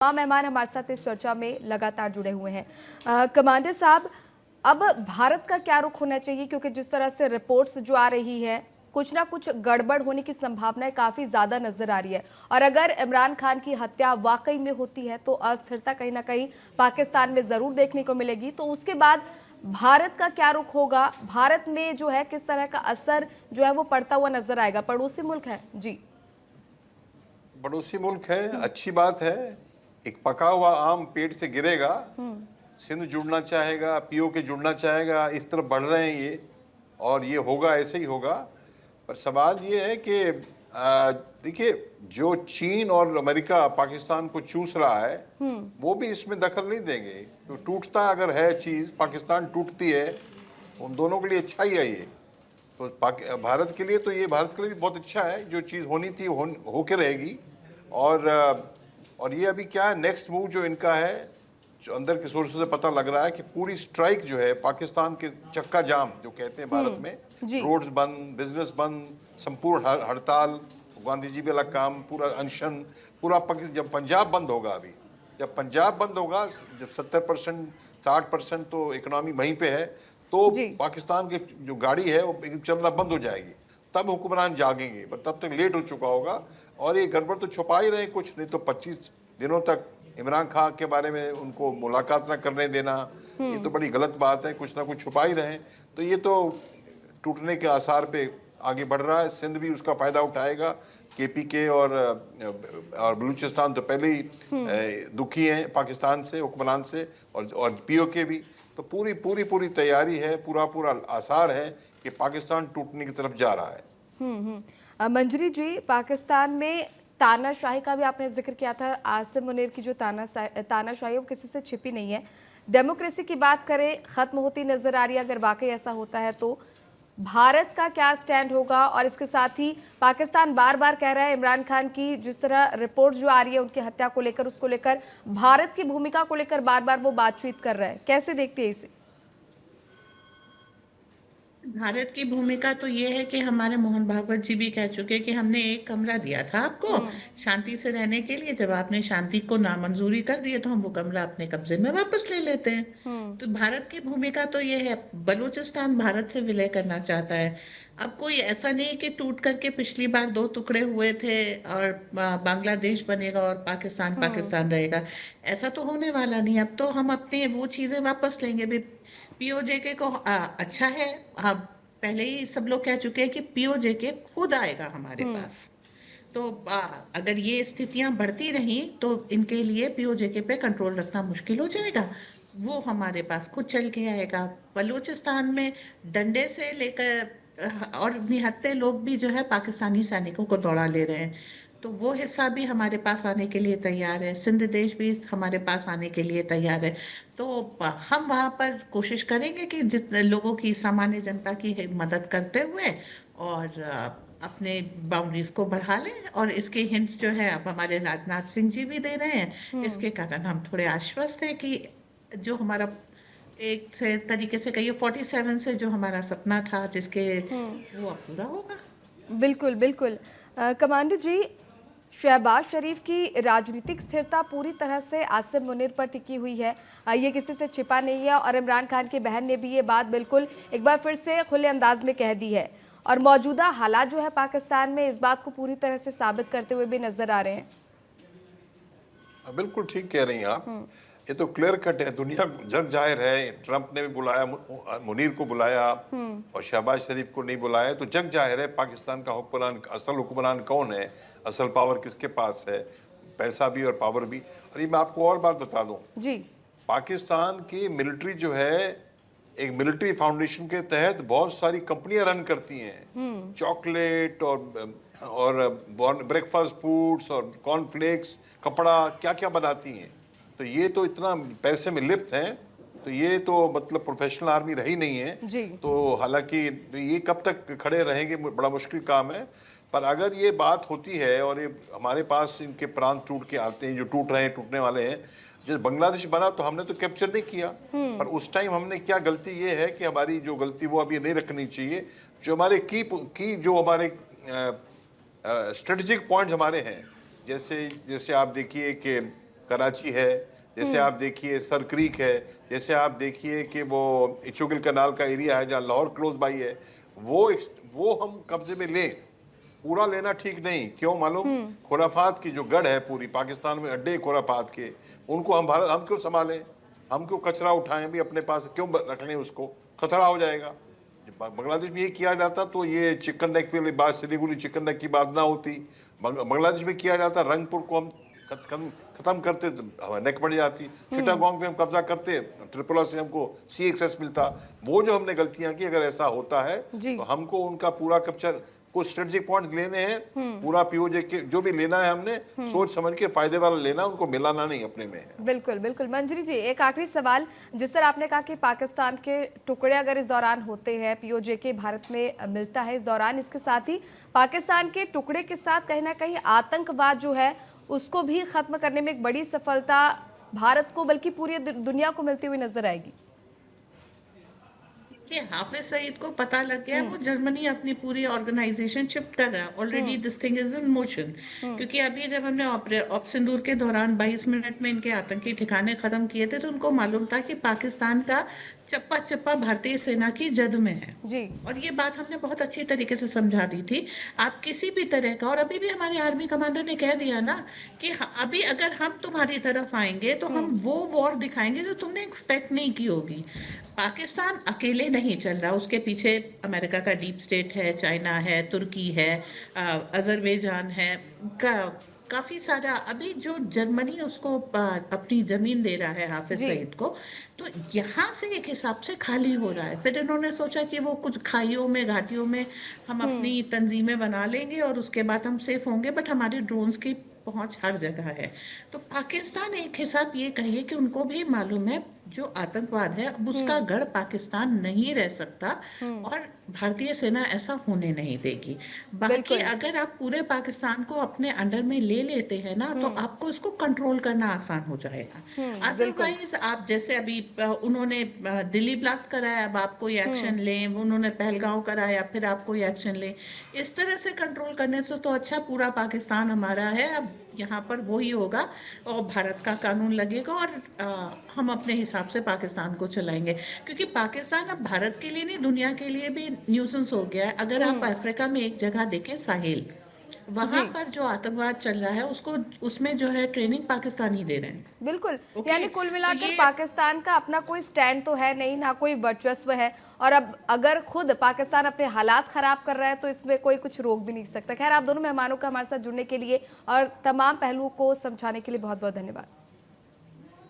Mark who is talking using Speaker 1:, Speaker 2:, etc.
Speaker 1: तमाम मेहमान हमारे साथ इस चर्चा में लगातार जुड़े हुए हैं। कमांडर साहब, अब भारत का क्या रुख होना चाहिए, क्योंकि जिस तरह से रिपोर्ट्स जो आ रही है कुछ ना कुछ गड़बड़ होने की संभावनाएं काफी ज्यादा नजर आ रही है, और अगर इमरान खान की हत्या वाकई में होती है तो अस्थिरता कहीं ना कहीं पाकिस्तान में जरूर देखने को मिलेगी। तो उसके बाद भारत का क्या रुख होगा, भारत में जो है किस तरह का असर जो है वो पड़ता हुआ नजर आएगा? पड़ोसी मुल्क है जी,
Speaker 2: पड़ोसी मुल्क है, अच्छी बात है। एक पका हुआ आम पेड़ से गिरेगा। सिंध जुड़ना चाहेगा, पीओके जुड़ना चाहेगा, इस तरफ बढ़ रहे हैं ये, और ये होगा, ऐसे ही होगा। पर सवाल ये है कि देखिए, जो चीन और अमेरिका पाकिस्तान को चूस रहा है वो भी इसमें दखल नहीं देंगे। तो टूटता अगर है चीज, पाकिस्तान टूटती है, उन दोनों के लिए अच्छा ही है ये। तो भारत के लिए तो ये, भारत के लिए भी बहुत अच्छा है। जो चीज होनी थी होके रहेगी। और ये अभी क्या है, नेक्स्ट मूव जो इनका है, जो अंदर के सोर्सेज से पता लग रहा है कि पूरी स्ट्राइक जो है पाकिस्तान के, चक्का जाम जो कहते हैं भारत में, रोड्स बंद, बिजनेस बंद, संपूर्ण हड़ताल, गांधी जी भी अलग काम, पूरा अनशन, पूरा पाकिस्तान। जब पंजाब बंद होगा, अभी जब पंजाब बंद होगा, जब 70% 60% तो इकोनॉमी वहीं पे है, तो पाकिस्तान की जो गाड़ी है वो चलना बंद हो जाएगी। तब हुक्मरान जागेंगे, पर तब तक लेट हो चुका होगा। और ये गड़बड़ तो छुपा ही रहे कुछ, नहीं तो 25 दिनों तक इमरान खान के बारे में उनको मुलाकात ना करने देना, ये तो बड़ी गलत बात है। कुछ ना कुछ छुपा ही रहे, तो ये तो टूटने के आसार पे आगे बढ़ रहा है। सिंध भी उसका फायदा उठाएगा। केपीके और बलूचिस्तान तो पहले ही दुखी हैं पाकिस्तान से, हुक्मरान से, और पीओके भी। तो पूरी तैयारी है, पूरा आसार है कि पाकिस्तान टूटने की तरफ जा रहा है।
Speaker 1: मंजरी जी, पाकिस्तान में तानाशाही का भी आपने जिक्र किया था। आसिम मुनीर की जो तानाशाही वो किसी से छिपी नहीं है। डेमोक्रेसी की बात करें, खत्म होती नजर आ रही है। अगर वाकई ऐसा होता है तो भारत का क्या स्टैंड होगा? और इसके साथ ही पाकिस्तान बार बार कह रहा है इमरान खान की जिस तरह रिपोर्ट जो आ रही है उनकी हत्या को लेकर, उसको लेकर भारत की भूमिका को लेकर बार बार वो बातचीत कर रहा है, कैसे देखते हैं इसे?
Speaker 3: भारत की भूमिका तो ये है कि हमारे मोहन भागवत जी भी कह चुके कि हमने एक कमरा दिया था आपको शांति से रहने के लिए। जब आपने शांति को नामंजूरी कर दिए तो हम वो कमरा अपने कब्जे में वापस ले लेते हैं। तो भारत की भूमिका तो ये है, बलूचिस्तान भारत से विलय करना चाहता है। अब कोई ऐसा नहीं कि टूट करके पिछली बार 2 टुकड़े हुए थे और बांग्लादेश बनेगा और पाकिस्तान पाकिस्तान रहेगा, ऐसा तो होने वाला नहीं। अब तो हम अपने वो चीजें वापस लेंगे भी। पीओजेके को अच्छा है, हम पहले ही सब लोग कह चुके हैं कि पीओजेके खुद आएगा हमारे पास। तो अगर ये स्थितियां बढ़ती रहीं तो इनके लिए पीओजेके पे कंट्रोल रखना मुश्किल हो जाएगा। वो हमारे पास खुद चल के आएगा। बलूचिस्तान में डंडे से लेकर और निहत्थे लोग भी जो है पाकिस्तानी सैनिकों को दौड़ा ले रहे हैं, तो वो हिस्सा भी हमारे पास आने के लिए तैयार है। सिंध देश भी हमारे पास आने के लिए तैयार है। तो हम वहाँ पर कोशिश करेंगे कि जितने लोगों की, सामान्य जनता की मदद करते हुए और अपने बाउंड्रीज को बढ़ा लें। और इसके हिंट्स जो है अब हमारे राजनाथ सिंह जी भी दे रहे हैं। इसके कारण हम थोड़े आश्वस्त हैं कि जो हमारा एक से तरीके से कहिए 47 से जो हमारा सपना था जिसके, वो अब पूरा होगा।
Speaker 1: बिल्कुल बिल्कुल। कमांडर जी, शहबाज शरीफ की राजनीतिक स्थिरता पूरी तरह से आसिम मुनीर पर टिकी हुई है, ये किसी से छिपा नहीं है। और इमरान खान की बहन ने भी ये बात बिल्कुल एक बार फिर से खुले अंदाज में कह दी है। और मौजूदा हालात जो है पाकिस्तान में इस बात को पूरी तरह से साबित करते हुए भी नजर आ रहे हैं।
Speaker 2: बिल्कुल ठीक कह रही हैं आप। ये तो क्लियर कट है, दुनिया जग जाहिर है। ट्रंप ने भी बुलाया, मुनीर को बुलाया, और शहबाज शरीफ को नहीं बुलाया, तो जग जाहिर है पाकिस्तान का हुक्मरान, असल हुक्मरान कौन है, असल पावर किसके पास है, पैसा भी और पावर भी। और ये मैं आपको और बात बता दूं
Speaker 1: जी,
Speaker 2: पाकिस्तान की मिलिट्री जो है, एक मिलिट्री फाउंडेशन के तहत बहुत सारी कंपनियां रन करती हैं। चॉकलेट और ब्रेकफास्ट फूड्स और कॉर्नफ्लेक्स, कपड़ा, क्या क्या बनाती हैं। तो ये तो इतना पैसे में लिप्त हैं, तो ये तो मतलब प्रोफेशनल आर्मी रही नहीं है। तो हालांकि ये कब तक खड़े रहेंगे, बड़ा मुश्किल काम है। पर अगर ये बात होती है और ये हमारे पास इनके प्राण टूट के आते हैं, जो टूट रहे हैं, टूटने वाले हैं। जब बांग्लादेश बना तो हमने तो कैप्चर नहीं किया, पर उस टाइम हमने क्या गलती, ये है कि हमारी जो गलती वो अभी नहीं रखनी चाहिए। जो हमारे की जो हमारे स्ट्रेटेजिक पॉइंट हमारे हैं, जैसे आप देखिए कि कराची है, जैसे आप देखिए सर क्रीक है, जैसे आप देखिए कि वो इचोगिल कनाल का एरिया है जहाँ लाहौर क्लोज बाई है, वो हम कब्जे में लें। पूरा लेना ठीक नहीं, क्यों मालूम? खुराफात की जो गढ़ है पूरी पाकिस्तान में, अड्डे खुराफात के, उनको हम क्यों संभालें? हम क्यों कचरा उठाएं भी अपने पास, क्यों रख लें उसको? खतरा हो जाएगा। बांग्लादेश में ये किया जाता तो ये चिकन नेक वाली बात, सिलीगुड़ी चिकन नेक की बात ना होती। बांग्लादेश में किया जाता, रंगपुर को हम खत्म करते तो नेक बढ़ जाती। चिटागोंग पे हम कब्जा करते, त्रिपुरा से हमको सी एक्सेस मिलता। वो जो हमने गलतियां की, अगर ऐसा होता है तो हमको उनका पूरा कैप्चर, कुछ स्ट्रेटेजिक पॉइंट लेने हैं, पूरा पीओजे के जो भी लेना है हमने सोच समझ के फायदे वाला लेना, उनको मिलाना नहीं अपने में।
Speaker 1: बिल्कुल बिल्कुल। मंजरी जी, एक आखिरी सवाल, जिस तरह आपने कहा कि पाकिस्तान के टुकड़े अगर इस दौरान होते हैं, पीओजे के भारत में मिलता है इस दौरान, इसके साथ ही पाकिस्तान के टुकड़े के साथ कहीं ना कहीं आतंकवाद जो है उसको भी खत्म करने में एक बड़ी सफलता भारत को बल्कि पूरी दुनिया को मिलती हुई नजर आएगी।
Speaker 3: देखिए, हाफिज सईद को पता लग गया, वो जर्मनी अपनी पूरी ऑर्गेनाइजेशन शिफ्ट कर रहा है already, this thing is in motion. क्योंकि अभी जब हमने ऑप सिंदूर के दौरान 22 मिनट में इनके आतंकी ठिकाने खत्म किए थे, तो उनको मालूम था कि पाकिस्तान का चप्पा चप्पा भारतीय सेना की जद में है
Speaker 1: जी।
Speaker 3: और ये बात हमने बहुत अच्छी तरीके से समझा दी थी। आप किसी भी तरह का, और अभी भी हमारे आर्मी कमांडर ने कह दिया ना कि अभी अगर हम तुम्हारी तरफ आएंगे तो हम वो वॉर दिखाएंगे जो तुमने एक्सपेक्ट नहीं की होगी। पाकिस्तान अकेले नहीं चल रहा, उसके पीछे अमेरिका का डीप स्टेट है, चाइना है, तुर्की है, अजरबैजान है, काफी सारा। अभी जो जर्मनी उसको अपनी जमीन दे रहा है हाफिज सईद को, तो यहाँ से एक हिसाब से खाली हो रहा है। फिर इन्होंने सोचा कि वो कुछ खाइयों में, घाटियों में हम अपनी तंजीमें बना लेंगे और उसके बाद हम सेफ होंगे, बट हमारे ड्रोन्स की पहुंच हर जगह है। तो पाकिस्तान एक हिसाब ये कहिए कि उनको भी मालूम है जो आतंकवाद है अब उसका गढ़ पाकिस्तान नहीं रह सकता और भारतीय सेना ऐसा होने नहीं देगी। बाकी अगर आप पूरे पाकिस्तान को अपने अंडर में ले लेते हैं ना, तो आपको इसको कंट्रोल करना आसान हो जाएगा। अदरवाइज आप जैसे अभी उन्होंने दिल्ली ब्लास्ट कराया, अब आप कोई एक्शन लें, उन्होंने पहलगांव कराया, फिर आप कोई एक्शन लें, इस तरह से कंट्रोल करने से तो अच्छा पूरा पाकिस्तान हमारा है। अब यहाँ पर वही होगा और भारत का कानून लगेगा और हम अपने हिसाब से पाकिस्तान को चलाएंगे, क्योंकि पाकिस्तान अब भारत के लिए नहीं दुनिया के लिए भी न्यूसेंस हो गया है। अगर आप अफ्रीका में एक जगह देखें, साहिल, वहां पर जो आतंकवाद चल रहा है उसको, उसमें जो है ट्रेनिंग पाकिस्तान ही दे रहे हैं।
Speaker 1: बिल्कुल, यानी कुल मिलाकर पाकिस्तान का अपना कोई स्टैंड तो है नहीं, ना कोई वर्चस्व है, और अब अगर खुद पाकिस्तान अपने हालात खराब कर रहा है तो इसमें कोई कुछ रोक भी नहीं सकता। खैर, आप दोनों मेहमानों का हमारे साथ जुड़ने के लिए और तमाम पहलुओं को समझाने के लिए बहुत बहुत धन्यवाद।